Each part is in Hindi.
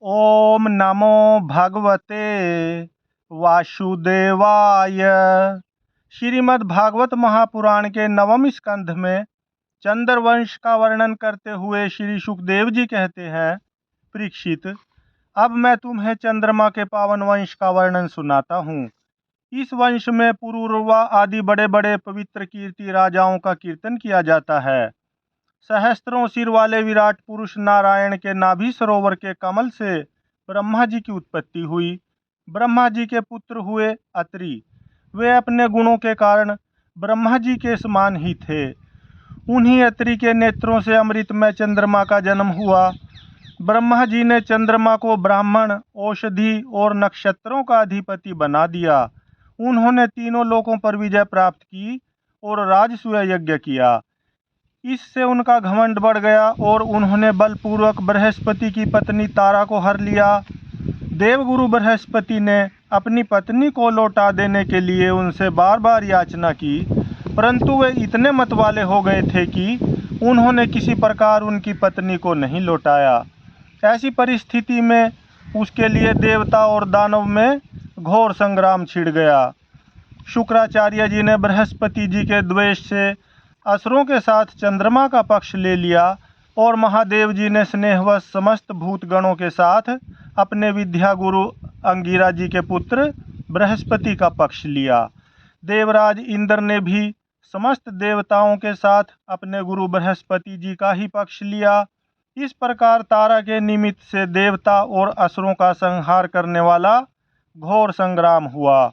ओम नमो भगवते वासुदेवाय। श्रीमद् भागवत महापुराण के नवम स्कंध में चंद्रवंश का वर्णन करते हुए श्री सुखदेव जी कहते हैं, परीक्षित, अब मैं तुम्हें चंद्रमा के पावन वंश का वर्णन सुनाता हूँ। इस वंश में पुरूरवा आदि बड़े बड़े पवित्र कीर्ति राजाओं का कीर्तन किया जाता है। सहस्त्रों सिर वाले विराट पुरुष नारायण के नाभि सरोवर के कमल से ब्रह्मा जी की उत्पत्ति हुई। ब्रह्मा जी के पुत्र हुए अत्रि। वे अपने गुणों के कारण ब्रह्मा जी के समान ही थे। उन्हीं अत्रि के नेत्रों से अमृतमय चंद्रमा का जन्म हुआ। ब्रह्मा जी ने चंद्रमा को ब्राह्मण, औषधि और नक्षत्रों का अधिपति बना दिया। उन्होंने तीनों लोकों पर विजय प्राप्त की और राजसूय यज्ञ किया। इससे उनका घमंड बढ़ गया और उन्होंने बलपूर्वक बृहस्पति की पत्नी तारा को हर लिया। देवगुरु बृहस्पति ने अपनी पत्नी को लौटा देने के लिए उनसे बार बार याचना की, परंतु वे इतने मतवाले हो गए थे कि उन्होंने किसी प्रकार उनकी पत्नी को नहीं लौटाया। ऐसी परिस्थिति में उसके लिए देवता और दानव में घोर संग्राम छिड़ गया। शुक्राचार्य जी ने बृहस्पति जी के द्वेष से असुरों के साथ चंद्रमा का पक्ष ले लिया और महादेव जी ने स्नेहवश समस्त भूतगणों के साथ अपने विद्या गुरु अंगिरा जी के पुत्र बृहस्पति का पक्ष लिया। देवराज इंद्र ने भी समस्त देवताओं के साथ अपने गुरु बृहस्पति जी का ही पक्ष लिया। इस प्रकार तारा के निमित्त से देवता और असुरों का संहार करने वाला घोर संग्राम हुआ।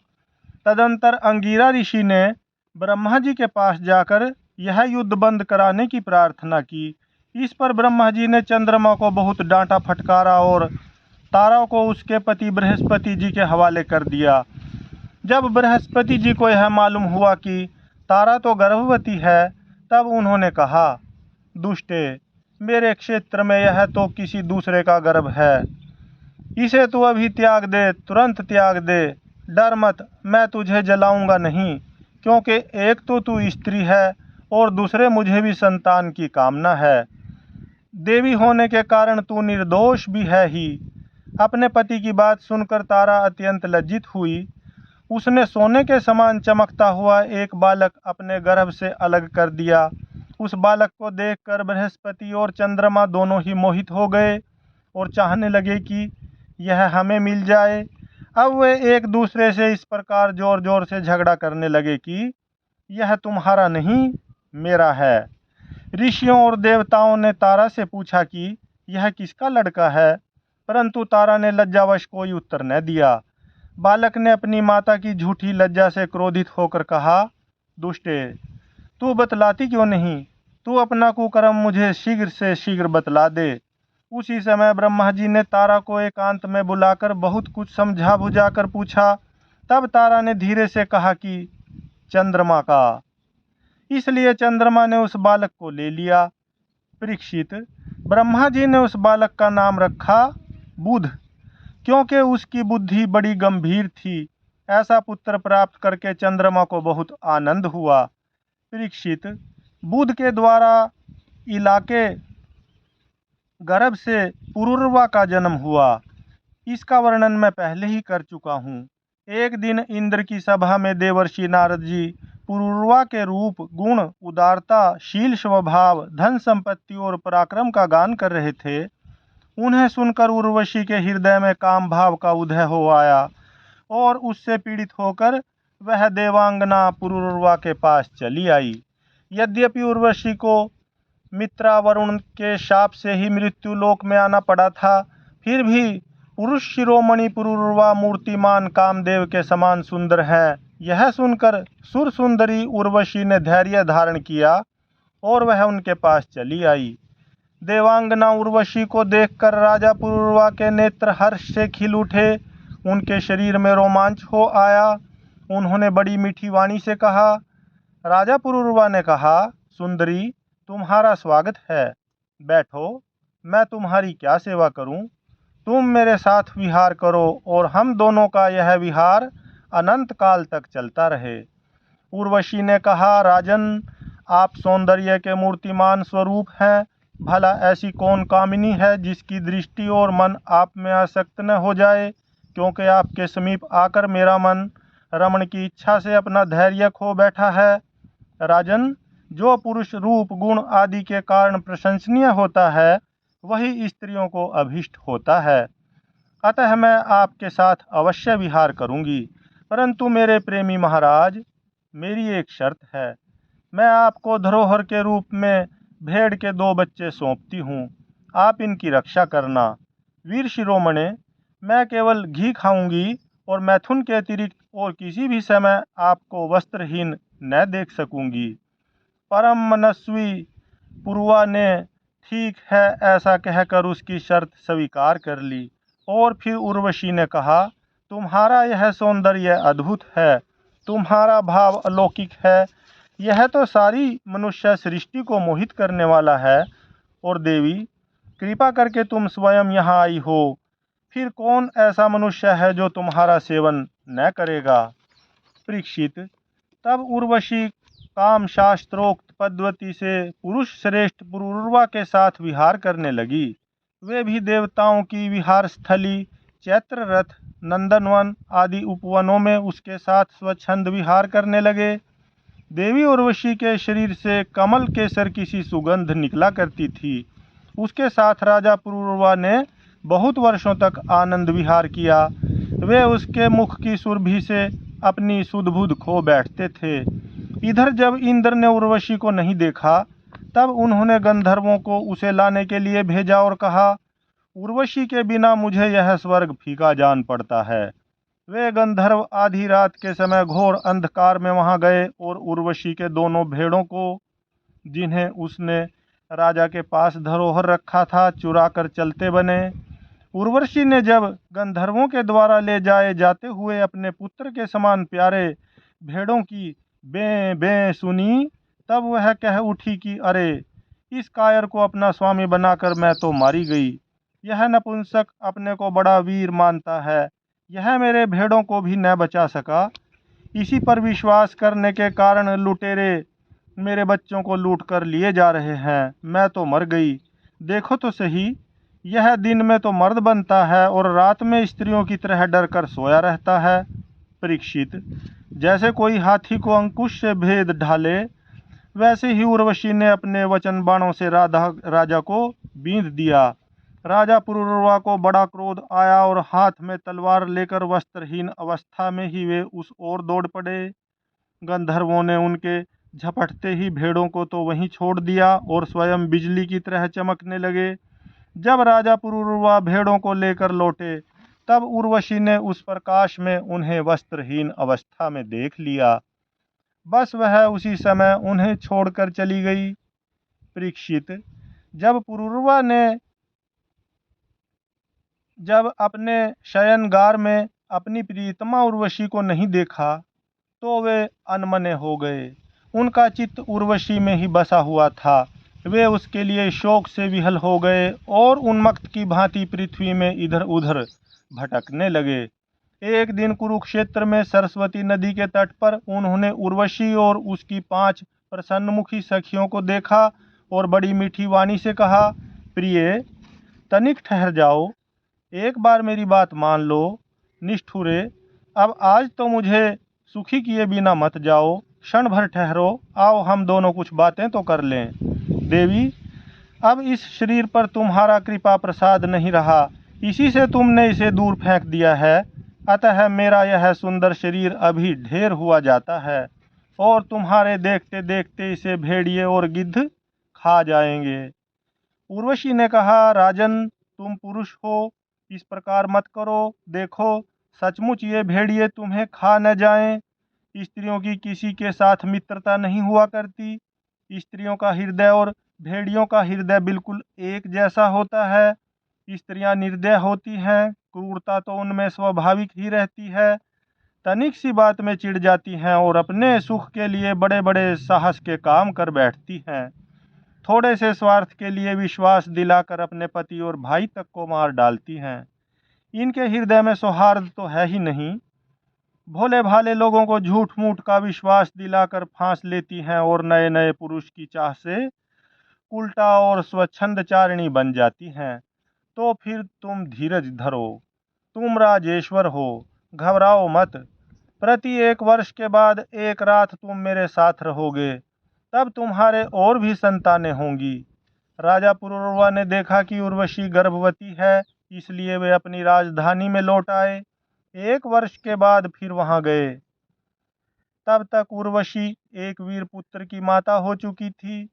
तदंतर अंगिरा ऋषि ने ब्रह्मा जी के पास जाकर यह युद्ध बंद कराने की प्रार्थना की। इस पर ब्रह्मा जी ने चंद्रमा को बहुत डांटा फटकारा और तारा को उसके पति बृहस्पति जी के हवाले कर दिया। जब बृहस्पति जी को यह मालूम हुआ कि तारा तो गर्भवती है, तब उन्होंने कहा, दुष्टे, मेरे क्षेत्र में यह तो किसी दूसरे का गर्भ है। इसे तू अभी त्याग दे, तुरंत त्याग दे। डर मत, मैं तुझे जलाऊंगा नहीं, क्योंकि एक तो तू स्त्री है और दूसरे मुझे भी संतान की कामना है। देवी होने के कारण तू निर्दोष भी है ही। अपने पति की बात सुनकर तारा अत्यंत लज्जित हुई। उसने सोने के समान चमकता हुआ एक बालक अपने गर्भ से अलग कर दिया। उस बालक को देखकर बृहस्पति और चंद्रमा दोनों ही मोहित हो गए और चाहने लगे कि यह हमें मिल जाए। अब वे एक दूसरे से इस प्रकार जोर जोर से झगड़ा करने लगे कि यह तुम्हारा नहीं, मेरा है। ऋषियों और देवताओं ने तारा से पूछा कि यह किसका लड़का है, परंतु तारा ने लज्जावश कोई उत्तर न दिया। बालक ने अपनी माता की झूठी लज्जा से क्रोधित होकर कहा, दुष्टे, तू बतलाती क्यों नहीं? तू अपना कुकर्म मुझे शीघ्र से शीघ्र बतला दे। उसी समय ब्रह्मा जी ने तारा को एकांत में बुलाकर बहुत कुछ समझा बुझा कर पूछा। तब तारा ने धीरे से कहा कि चंद्रमा का। इसलिए चंद्रमा ने उस बालक को ले लिया। परीक्षित, ब्रह्मा जी ने उस बालक का नाम रखा बुध, क्योंकि उसकी बुद्धि बड़ी गंभीर थी। ऐसा पुत्र प्राप्त करके चंद्रमा को बहुत आनंद हुआ। परीक्षित, बुध के द्वारा इलाके गर्भ से पुरूरवा का जन्म हुआ। इसका वर्णन मैं पहले ही कर चुका हूँ। एक दिन इंद्र की सभा में देवर्षि नारद जी पुरूरवा के रूप, गुण, उदारता, शील, स्वभाव, धन संपत्ति और पराक्रम का गान कर रहे थे। उन्हें सुनकर उर्वशी के हृदय में काम भाव का उदय हो आया और उससे पीड़ित होकर वह देवांगना पुरूरवा के पास चली आई। यद्यपि उर्वशी को मित्रा वरुण के शाप से ही मृत्यु लोक में आना पड़ा था, फिर भी पुरुष शिरोमणि पुरूरवा मूर्तिमान कामदेव के समान सुंदर है। यह सुनकर सुर सुंदरी उर्वशी ने धैर्य धारण किया और वह उनके पास चली आई। देवांगना उर्वशी को देखकर राजा पुरूरवा के नेत्र हर्ष से खिल उठे। उनके शरीर में रोमांच हो आया। उन्होंने बड़ी मीठी वाणी से कहा। राजा पुरूरवा ने कहा, सुंदरी, तुम्हारा स्वागत है, बैठो, मैं तुम्हारी क्या सेवा करूं? तुम मेरे साथ विहार करो और हम दोनों का यह विहार अनंत काल तक चलता रहे। उर्वशी ने कहा, राजन, आप सौंदर्य के मूर्तिमान स्वरूप हैं, भला ऐसी कौन कामिनी है जिसकी दृष्टि और मन आप में आसक्त न हो जाए, क्योंकि आपके समीप आकर मेरा मन रमण की इच्छा से अपना धैर्य खो बैठा है। राजन, जो पुरुष रूप गुण आदि के कारण प्रशंसनीय होता है वही स्त्रियों को अभिष्ट होता है। अतः मैं आपके साथ अवश्य विहार करूंगी, परंतु मेरे प्रेमी महाराज, मेरी एक शर्त है। मैं आपको धरोहर के रूप में भेड़ के 2 बच्चे सौंपती हूँ। आप इनकी रक्षा करना। वीर शिरोमणे, मैं केवल घी खाऊंगी और मैथुन के अतिरिक्त और किसी भी समय आपको वस्त्रहीन न देख सकूंगी। परम मनस्वी पुरुआ ने ठीक है ऐसा कहकर उसकी शर्त स्वीकार कर ली। और फिर उर्वशी ने कहा, तुम्हारा यह सौंदर्य अद्भुत है, तुम्हारा भाव अलौकिक है, यह तो सारी मनुष्य सृष्टि को मोहित करने वाला है। और देवी, कृपा करके तुम स्वयं यहाँ आई हो, फिर कौन ऐसा मनुष्य है जो तुम्हारा सेवन न करेगा। परीक्षित, तब उर्वशी काम शास्त्रोक्त पद्धति से पुरुष श्रेष्ठ पुरुरवा के साथ विहार करने लगी। वे भी देवताओं की विहार स्थली चैत्र रथ, नंदनवन आदि उपवनों में उसके साथ स्वच्छंद विहार करने लगे। देवी उर्वशी के शरीर से कमल केसर की सी सुगंध निकला करती थी। उसके साथ राजा पुरुरवा ने बहुत वर्षों तक आनंद विहार किया। वे उसके मुख की सुरभि से अपनी सुध बुध खो बैठते थे। इधर जब इंद्र ने उर्वशी को नहीं देखा, तब उन्होंने गंधर्वों को उसे लाने के लिए भेजा और कहा, उर्वशी के बिना मुझे यह स्वर्ग फीका जान पड़ता है। वे गंधर्व आधी रात के समय घोर अंधकार में वहां गए और उर्वशी के दोनों भेड़ों को, जिन्हें उसने राजा के पास धरोहर रखा था, चुरा कर चलते बने। उर्वशी ने जब गंधर्वों के द्वारा ले जाए जाते हुए अपने पुत्र के समान प्यारे भेड़ों की बें बें सुनी, तब वह कह उठी कि अरे, इस कायर को अपना स्वामी बनाकर मैं तो मारी गई। यह नपुंसक अपने को बड़ा वीर मानता है, यह मेरे भेड़ों को भी न बचा सका। इसी पर विश्वास करने के कारण लुटेरे मेरे बच्चों को लूट कर लिए जा रहे हैं। मैं तो मर गई। देखो तो सही, यह दिन में तो मर्द बनता है और रात में स्त्रियों की तरह डर कर सोया रहता है। परीक्षित, जैसे कोई हाथी को अंकुश से भेद ढाले, वैसे ही उर्वशी ने अपने वचन बाणों से राजा को बींध दिया। राजा पुरुरवा को बड़ा क्रोध आया और हाथ में तलवार लेकर वस्त्रहीन अवस्था में ही वे उस ओर दौड़ पड़े। गंधर्वों ने उनके झपटते ही भेड़ों को तो वहीं छोड़ दिया और स्वयं बिजली की तरह चमकने लगे। जब राजा पुरुरवा भेड़ों को लेकर लौटे, तब उर्वशी ने उस प्रकाश में उन्हें वस्त्रहीन अवस्था में देख लिया। बस वह उसी समय उन्हें छोड़कर चली गई। परीक्षित, जब पुरुरवा ने जब अपने शयनगार में अपनी प्रियतमा उर्वशी को नहीं देखा, तो वे अनमने हो गए। उनका चित्त उर्वशी में ही बसा हुआ था। वे उसके लिए शोक से विहल हो गए और उन्मत्त की भांति पृथ्वी में इधर उधर भटकने लगे। एक दिन कुरुक्षेत्र में सरस्वती नदी के तट पर उन्होंने उर्वशी और उसकी 5 प्रसन्नमुखी सखियों को देखा और बड़ी मीठी वाणी से कहा, प्रिय, तनिक ठहर जाओ, एक बार मेरी बात मान लो। निष्ठुरे, अब आज तो मुझे सुखी किए बिना मत जाओ, क्षण भर ठहरो, आओ हम दोनों कुछ बातें तो कर लें। देवी, अब इस शरीर पर तुम्हारा कृपा प्रसाद नहीं रहा, इसी से तुमने इसे दूर फेंक दिया है। अतः मेरा यह सुंदर शरीर अभी ढेर हुआ जाता है और तुम्हारे देखते देखते इसे भेड़िए और गिद्ध खा जाएंगे। उर्वशी ने कहा, राजन, तुम पुरुष हो, इस प्रकार मत करो। देखो, सचमुच ये भेड़िए तुम्हें खा न जाएं। स्त्रियों की किसी के साथ मित्रता नहीं हुआ करती। स्त्रियों का हृदय और भेड़ियों का हृदय बिल्कुल एक जैसा होता है। स्त्रियां निर्दय होती हैं, क्रूरता तो उनमें स्वाभाविक ही रहती है। तनिक सी बात में चिढ़ जाती हैं और अपने सुख के लिए बड़े बड़े साहस के काम कर बैठती हैं। थोड़े से स्वार्थ के लिए विश्वास दिलाकर अपने पति और भाई तक को मार डालती हैं। इनके हृदय में सौहार्द तो है ही नहीं। भोले भाले लोगों को झूठ मूठ का विश्वास दिलाकर फांस लेती हैं और नए नए पुरुष की चाह से उल्टा और स्वच्छंदचारिणी बन जाती हैं। तो फिर तुम धीरज धरो, तुम राजेश्वर हो, घबराओ मत। प्रति 1 वर्ष के बाद एक रात तुम मेरे साथ रहोगे, तब तुम्हारे और भी संतानें होंगी। राजा पुरुरवा ने देखा कि उर्वशी गर्भवती है, इसलिए वे अपनी राजधानी में लौट आए। 1 वर्ष के बाद फिर वहां गए। तब तक उर्वशी एक वीर पुत्र की माता हो चुकी थी।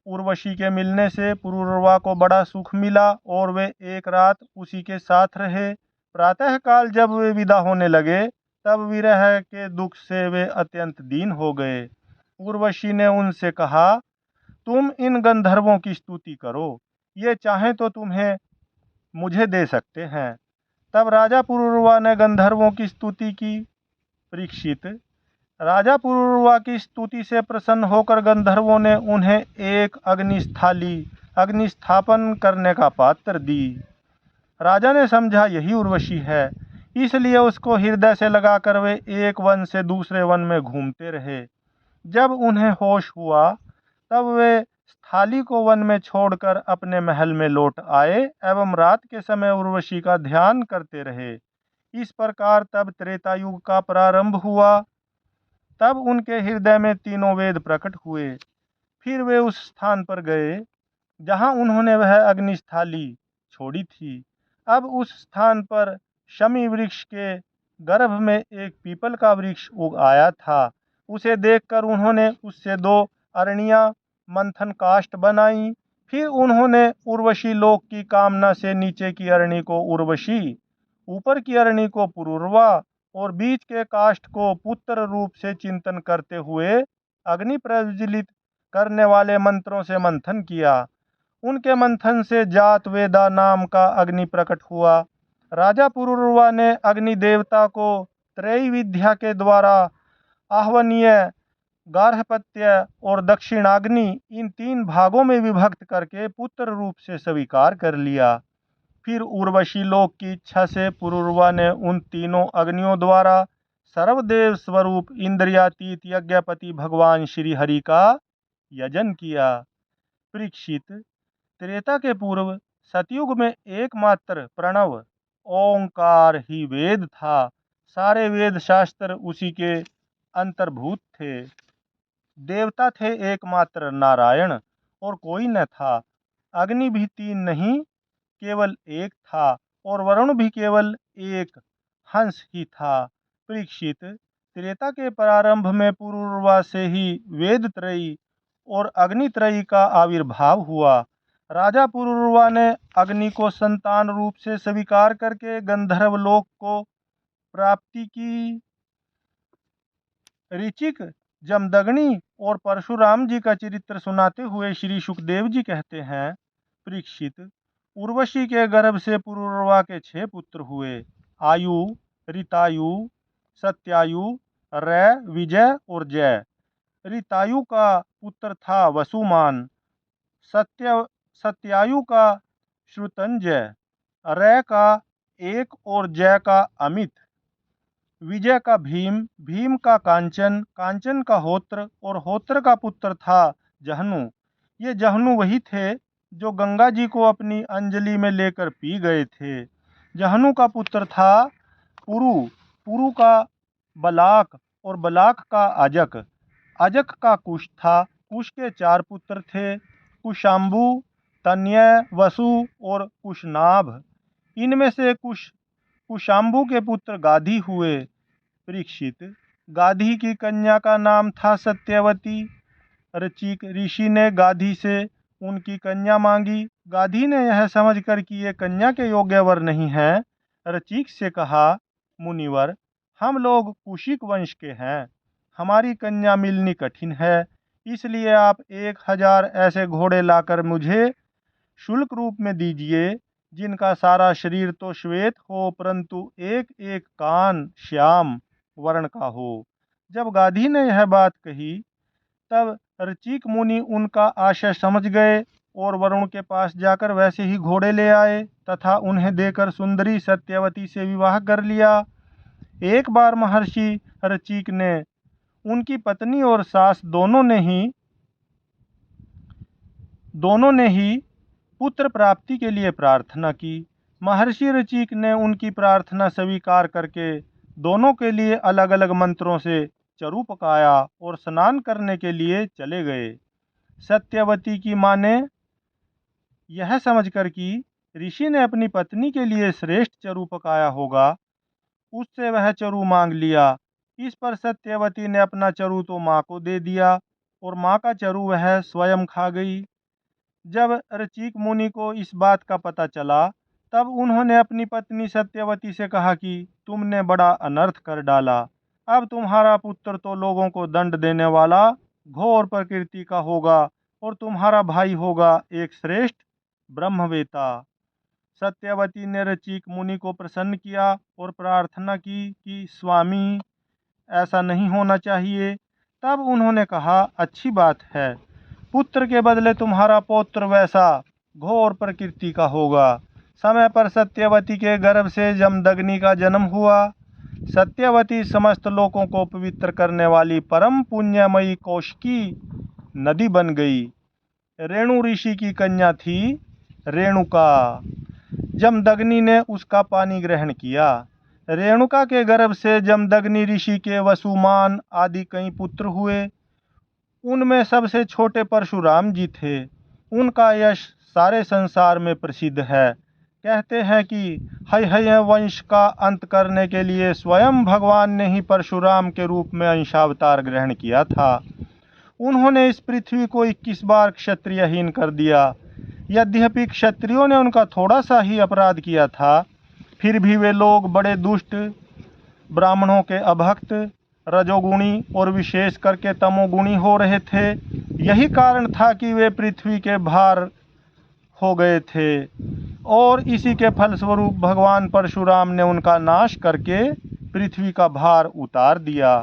उर्वशी के मिलने से पुरुरवा को बड़ा सुख मिला और वे एक रात उसी के साथ रहे। प्रातःकाल जब वे विदा होने लगे, तब विरह के दुख से वे अत्यंत दीन हो गए। उर्वशी ने उनसे कहा, तुम इन गंधर्वों की स्तुति करो, ये चाहें तो तुम्हें मुझे दे सकते हैं। तब राजा पुरुरवा ने गंधर्वों की स्तुति की। परीक्षित, राजा पुरुरवा की स्तुति से प्रसन्न होकर गंधर्वों ने उन्हें एक अग्निस्थापन करने का पात्र दी। राजा ने समझा यही उर्वशी है, इसलिए उसको हृदय से लगाकर वे एक वन से दूसरे वन में घूमते रहे। जब उन्हें होश हुआ, तब वे स्थाली को वन में छोड़कर अपने महल में लौट आए एवं रात के समय उर्वशी का ध्यान करते रहे। इस प्रकार तब त्रेता युग का प्रारंभ हुआ। तब उनके हृदय में तीनों वेद प्रकट हुए। फिर वे उस स्थान पर गए जहां उन्होंने वह अग्निस्थाली छोड़ी थी। अब उस स्थान पर शमी वृक्ष के गर्भ में एक पीपल का वृक्ष उग आया था। उसे देखकर उन्होंने उससे 2 अरणियां मंथन काष्ठ बनाई। फिर उन्होंने उर्वशी लोक की कामना से नीचे की अरणी को उर्वशी, ऊपर की अरणी को पुरुरवा और बीच के काष्ठ को पुत्र रूप से चिंतन करते हुए अग्नि प्रज्वलित करने वाले मंत्रों से मंथन किया। उनके मंथन से जात वेदा नाम का अग्नि प्रकट हुआ। राजा पुरुरवा ने अग्नि देवता को त्रयी विद्या के द्वारा आह्वनीय, गार्हपत्य और दक्षिणाग्नि इन 3 भागों में विभक्त करके पुत्र रूप से स्वीकार कर लिया। फिर उर्वशी लोक की इच्छा से पुरुरवा ने उन तीनों अग्नियों द्वारा सर्वदेव स्वरूप इंद्रियातीत यज्ञपति भगवान श्री हरि का यजन किया। परीक्षित, त्रेता के पूर्व सतयुग में एकमात्र प्रणव ओंकार ही वेद था। सारे वेद शास्त्र उसी के अंतर्भूत थे। देवता थे एकमात्र नारायण और कोई न था। अग्नि भी 3 नहीं, केवल एक था और वरुण भी केवल एक हंस ही था। परीक्षित, त्रेता के प्रारंभ में पुरुरवा से ही वेद त्रयी और अग्नि त्रयी का आविर्भाव हुआ। राजा पुरुरवा ने अग्नि को संतान रूप से स्वीकार करके गंधर्व लोक को प्राप्ति की। ऋचिक, जमदग्नि और परशुराम जी का चरित्र सुनाते हुए श्री सुखदेव जी कहते हैं, परीक्षित, उर्वशी के गर्भ से पुरुरवा के 6 पुत्र हुए। आयु, ऋतायु, सत्यायु, रै, विजय और जय। ऋतायु का पुत्र था वसुमान, सत्यायु का श्रुतंजय, रै का एक और जय का अमित, विजय का भीम, भीम का कांचन, कांचन का होत्र और होत्र का पुत्र था जहनु। ये जहनु वही थे जो गंगा जी को अपनी अंजलि में लेकर पी गए थे। जहनु का पुत्र था पुरु, पुरु का बलाक और बलाक का अजक, अजक का कुश था। कुश के 4 पुत्र थे, कुशाम्बु, तन्यय, वसु और कुशनाभ। इनमें से कुशाम्बु के पुत्र गाधी हुए। परीक्षित, गाधी की कन्या का नाम था सत्यवती। ऋचिक ऋषि ने गाधी से उनकी कन्या मांगी। गाधी ने यह समझकर कि ये कन्या के योग्य वर नहीं है, ऋचिक से कहा, मुनिवर, हम लोग कुशिक वंश के हैं, हमारी कन्या मिलनी कठिन है, इसलिए आप 1000 ऐसे घोड़े लाकर मुझे शुल्क रूप में दीजिए, जिनका सारा शरीर तो श्वेत हो परंतु एक एक कान श्याम वर्ण का हो। जब गाधी ने यह बात कही, तब ऋचिक मुनि उनका आशय समझ गए और वरुण के पास जाकर वैसे ही घोड़े ले आए तथा उन्हें देकर सुंदरी सत्यवती से विवाह कर लिया। एक बार महर्षि ऋचिक ने उनकी पत्नी और सास दोनों ने ही दोनों ने ही पुत्र प्राप्ति के लिए प्रार्थना की। महर्षि ऋचिक ने उनकी प्रार्थना स्वीकार करके दोनों के लिए अलग अलग मंत्रों से चरु पकाया और स्नान करने के लिए चले गए। सत्यवती की माँ ने यह समझकर कि ऋषि ने अपनी पत्नी के लिए श्रेष्ठ चरु पकाया होगा, उससे वह चरु मांग लिया। इस पर सत्यवती ने अपना चरु तो माँ को दे दिया और माँ का चरु वह स्वयं खा गई। जब ऋचिक मुनि को इस बात का पता चला, तब उन्होंने अपनी पत्नी सत्यवती से कहा कि तुमने बड़ा अनर्थ कर डाला। अब तुम्हारा पुत्र तो लोगों को दंड देने वाला घोर प्रकृति का होगा और तुम्हारा भाई होगा एक श्रेष्ठ ब्रह्मवेता। सत्यवती ने ऋचिक मुनि को प्रसन्न किया और प्रार्थना की कि स्वामी, ऐसा नहीं होना चाहिए। तब उन्होंने कहा, अच्छी बात है, पुत्र के बदले तुम्हारा पौत्र वैसा घोर प्रकृति का होगा। समय पर सत्यवती के गर्भ से जमदग्नि का जन्म हुआ। सत्यवती समस्त लोगों को पवित्र करने वाली परम पुण्यमयी कौशिकी नदी बन गई। रेणु ऋषि की कन्या थी रेणुका। जमदग्नि ने उसका पानी ग्रहण किया। रेणुका के गर्भ से जमदग्नि ऋषि के वसुमान आदि कई पुत्र हुए। उनमें सबसे छोटे परशुराम जी थे। उनका यश सारे संसार में प्रसिद्ध है। कहते हैं कि हय वंश का अंत करने के लिए स्वयं भगवान ने ही परशुराम के रूप में अंशावतार ग्रहण किया था। उन्होंने इस पृथ्वी को 21 बार क्षत्रियहीन कर दिया। यद्यपि क्षत्रियों ने उनका थोड़ा सा ही अपराध किया था, फिर भी वे लोग बड़े दुष्ट, ब्राह्मणों के अभक्त, रजोगुणी और विशेष करके तमोगुणी हो रहे थे। यही कारण था कि वे पृथ्वी के भार हो गए थे और इसी के फलस्वरूप भगवान परशुराम ने उनका नाश करके पृथ्वी का भार उतार दिया।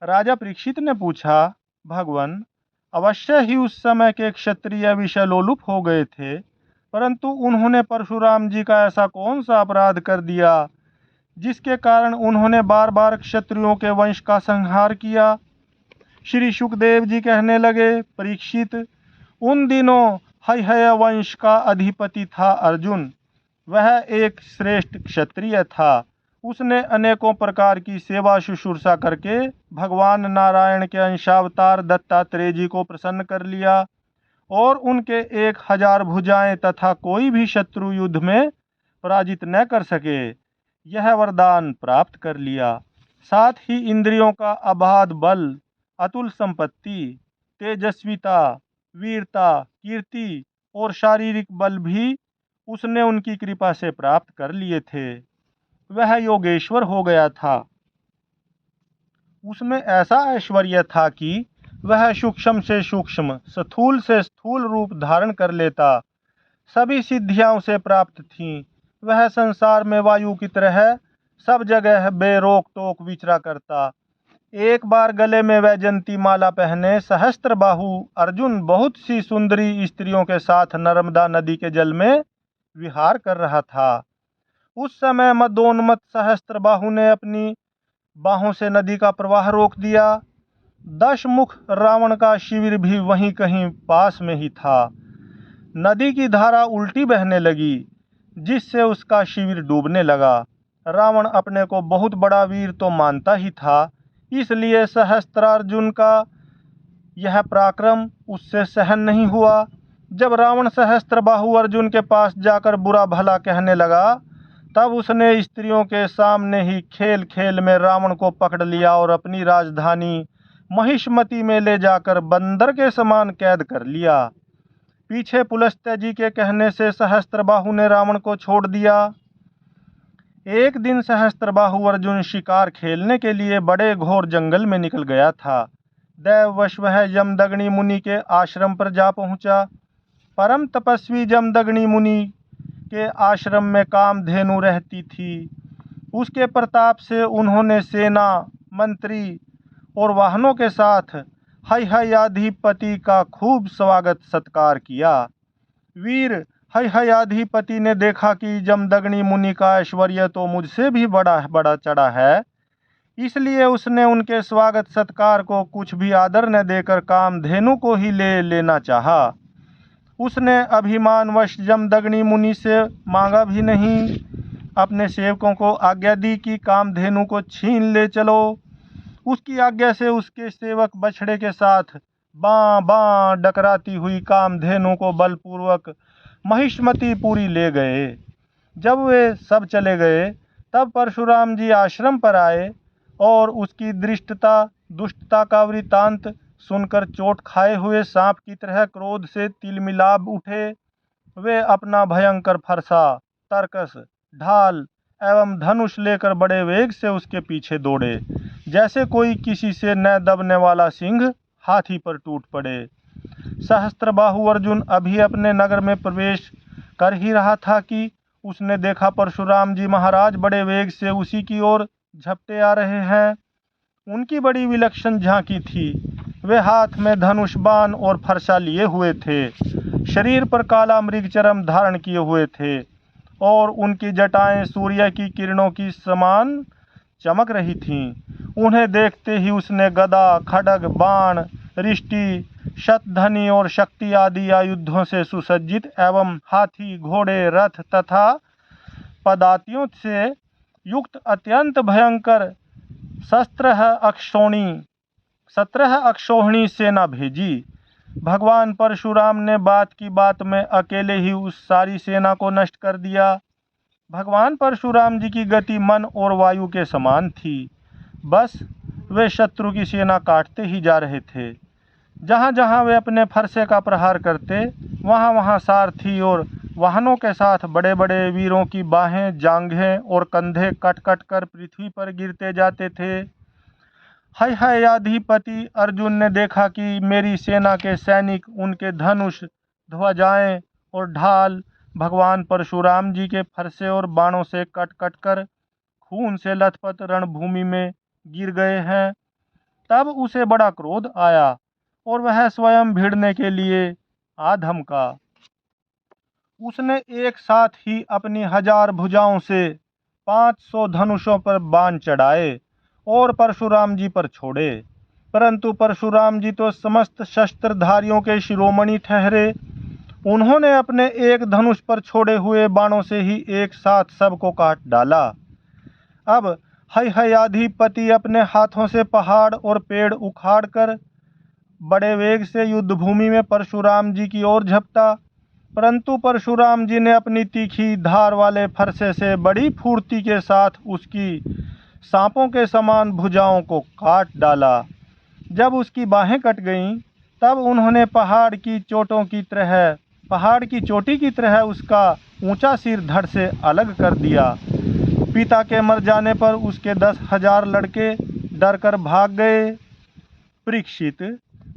राजा परीक्षित ने पूछा, भगवान, अवश्य ही उस समय के क्षत्रिय विषयलोलुप हो गए थे, परंतु उन्होंने परशुराम जी का ऐसा कौन सा अपराध कर दिया जिसके कारण उन्होंने बार बार क्षत्रियों के वंश का संहार किया। श्री सुखदेव जी कहने लगे, परीक्षित, उन दिनों हय वंश का अधिपति था अर्जुन। वह एक श्रेष्ठ क्षत्रिय था। उसने अनेकों प्रकार की सेवा शुश्रूषा करके भगवान नारायण के अंशावतार दत्तात्रेय जी को प्रसन्न कर लिया और उनके 1000 भुजाएं तथा कोई भी शत्रु युद्ध में पराजित न कर सके, यह वरदान प्राप्त कर लिया। साथ ही इंद्रियों का अबाध बल, अतुल संपत्ति, तेजस्विता, वीरता, कीर्ति और शारीरिक बल भी उसने उनकी कृपा से प्राप्त कर लिए थे। वह योगेश्वर हो गया था। उसमें ऐसा ऐश्वर्य था कि वह सूक्ष्म से सूक्ष्म, स्थूल से स्थूल रूप धारण कर लेता। सभी सिद्धियां उसे प्राप्त थीं। वह संसार में वायु की तरह सब जगह बेरोक टोक विचरा करता। एक बार गले में वैजंती माला पहने सहस्त्रबाहु अर्जुन बहुत सी सुंदरी स्त्रियों के साथ नर्मदा नदी के जल में विहार कर रहा था। उस समय मदोन्मत्त सहस्त्रबाहु ने अपनी बाहों से नदी का प्रवाह रोक दिया। 10 मुख रावण का शिविर भी वहीं कहीं पास में ही था। नदी की धारा उल्टी बहने लगी, जिससे उसका शिविर डूबने लगा। रावण अपने को बहुत बड़ा वीर तो मानता ही था, इसलिए सहस्त्रार्जुन का यह पराक्रम उससे सहन नहीं हुआ। जब रावण सहस्त्रबाहु अर्जुन के पास जाकर बुरा भला कहने लगा, तब उसने स्त्रियों के सामने ही खेल खेल में रावण को पकड़ लिया और अपनी राजधानी महिष्मति में ले जाकर बंदर के समान कैद कर लिया। पीछे पुलस्त्य जी के कहने से सहस्त्रबाहु ने रावण को छोड़ दिया। एक दिन सहस्त्रबाहु अर्जुन शिकार खेलने के लिए बड़े घोर जंगल में निकल गया था। दैववश वह जमदग्नि मुनि के आश्रम पर जा पहुंचा। परम तपस्वी जमदग्नि मुनि के आश्रम में कामधेनु रहती थी। उसके प्रताप से उन्होंने सेना, मंत्री और वाहनों के साथ हयहयाधिपति का खूब स्वागत सत्कार किया। वीर हयहयाधिपति ने देखा कि जमदग्नि मुनि का ऐश्वर्य तो मुझसे भी बड़ा चढ़ा है, इसलिए उसने उनके स्वागत सत्कार को कुछ भी आदर न देकर कामधेनु को ही ले लेना चाहा। उसने अभिमानवश जमदग्नि मुनि से मांगा भी नहीं, अपने सेवकों को आज्ञा दी कि कामधेनु को छीन ले चलो। उसकी आज्ञा से उसके सेवक बछड़े के साथ बाँ बाँ डकराती हुई कामधेनु को बलपूर्वक महिष्मतीपुरी ले गए। जब वे सब चले गए तब परशुराम जी आश्रम पर आए और उसकी दृष्टता दुष्टता का वृतांत सुनकर चोट खाए हुए सांप की तरह क्रोध से तिलमिला उठे। वे अपना भयंकर फरसा, तरकस, ढाल एवं धनुष लेकर बड़े वेग से उसके पीछे दौड़े, जैसे कोई किसी से न दबने वाला सिंह हाथी पर टूट पड़े। सहस्त्रबाहु अर्जुन अभी अपने नगर में प्रवेश कर ही रहा था कि उसने देखा परशुराम जी महाराज बड़े वेग से उसी की ओर झपटे आ रहे हैं। उनकी बड़ी विलक्षण झांकी थी। वे हाथ में धनुष बाण और फरसा लिए हुए थे, शरीर पर काला मृगचर्म धारण किए हुए थे और उनकी जटाएं सूर्य की किरणों की समान चमक रही थीं। उन्हें देखते ही उसने गदा, खड्ग, बाण, रिष्टि, शतधनी और शक्ति आदि आयुधों से सुसज्जित एवं हाथी, घोड़े, रथ तथा पदातियों से युक्त अत्यंत भयंकर 17 अक्षौहिणी सेना भेजी। भगवान परशुराम ने बात की बात में अकेले ही उस सारी सेना को नष्ट कर दिया। भगवान परशुराम जी की गति मन और वायु के समान थी। बस वे शत्रु की सेना काटते ही जा रहे थे। जहाँ जहाँ वे अपने फरसे का प्रहार करते, वहाँ वहाँ सारथी और वाहनों के साथ बड़े बड़े वीरों की बाहें, जांघें और कंधे कट कट कर पृथ्वी पर गिरते जाते थे। हैहयाधिपति अर्जुन ने देखा कि मेरी सेना के सैनिक उनके धनुष, ध्वजाएं और ढाल भगवान परशुराम जी के फरसे और बाणों से कट कट कर खून से लथपथ रणभूमि में गिर गए हैं। तब उसे बड़ा क्रोध आया और वह स्वयं भिड़ने के लिए आ धमका। उसने एक साथ ही अपनी 1000 भुजाओं से 500 धनुषों पर बाण चढ़ाए और परशुराम जी पर छोड़े। परंतु परशुराम जी तो समस्त शस्त्रधारियों के शिरोमणि ठहरे। उन्होंने अपने एक धनुष पर छोड़े हुए बाणों से ही एक साथ सबको काट डाला। अब हैहयाधिपति अपने हाथों से पहाड़ और पेड़ उखाड़कर बड़े वेग से युद्धभूमि में परशुराम जी की ओर झपटा। परंतु परशुराम जी ने अपनी तीखी धार वाले फरसे से बड़ी फुर्ती के साथ उसकी सांपों के समान भुजाओं को काट डाला। जब उसकी बाहें कट गईं, तब उन्होंने पहाड़ की चोटी की तरह उसका ऊंचा सिर धड़ से अलग कर दिया। पिता के मर जाने पर उसके 10,000 लड़के डर कर भाग गए। परीक्षित,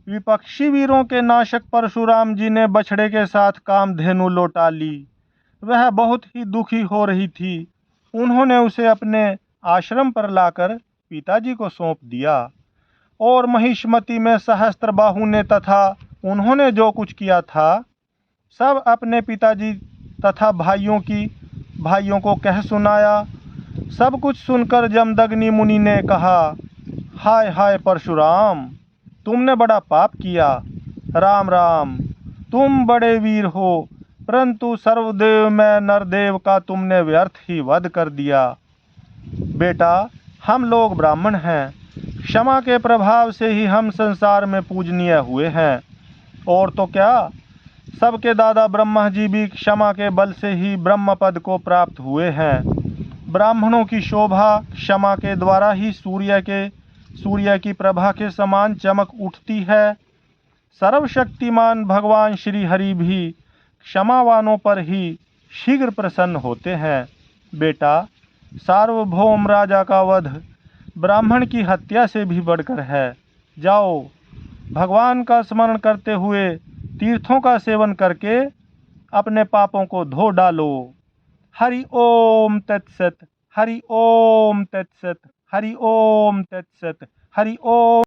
विपक्षी वीरों के नाशक परशुराम जी ने बछड़े के साथ कामधेनु लौटा ली। वह बहुत ही दुखी हो रही थी। उन्होंने उसे अपने आश्रम पर लाकर पिताजी को सौंप दिया और महिष्मती में सहस्त्रबाहु ने तथा उन्होंने जो कुछ किया था सब अपने पिताजी तथा भाइयों को कह सुनाया। सब कुछ सुनकर जमदग्नि मुनि ने कहा, हाय हाय परशुराम, तुमने बड़ा पाप किया। राम राम, तुम बड़े वीर हो, परंतु सर्वदेव में नरदेव का तुमने व्यर्थ ही वध कर दिया। बेटा, हम लोग ब्राह्मण हैं। क्षमा के प्रभाव से ही हम संसार में पूजनीय हुए हैं। और तो क्या, सबके दादा ब्रह्मा जी भी क्षमा के बल से ही ब्रह्म पद को प्राप्त हुए हैं। ब्राह्मणों की शोभा क्षमा के द्वारा ही सूर्य की प्रभा के समान चमक उठती है। सर्वशक्तिमान भगवान श्री हरि भी क्षमावानों पर ही शीघ्र प्रसन्न होते हैं। बेटा, सार्वभौम राजा का वध ब्राह्मण की हत्या से भी बढ़कर है। जाओ, भगवान का स्मरण करते हुए तीर्थों का सेवन करके अपने पापों को धो डालो। हरि ओम तत्सत, हरि ओम तत्सत, हरि ओम तत्सत, हरि ओम।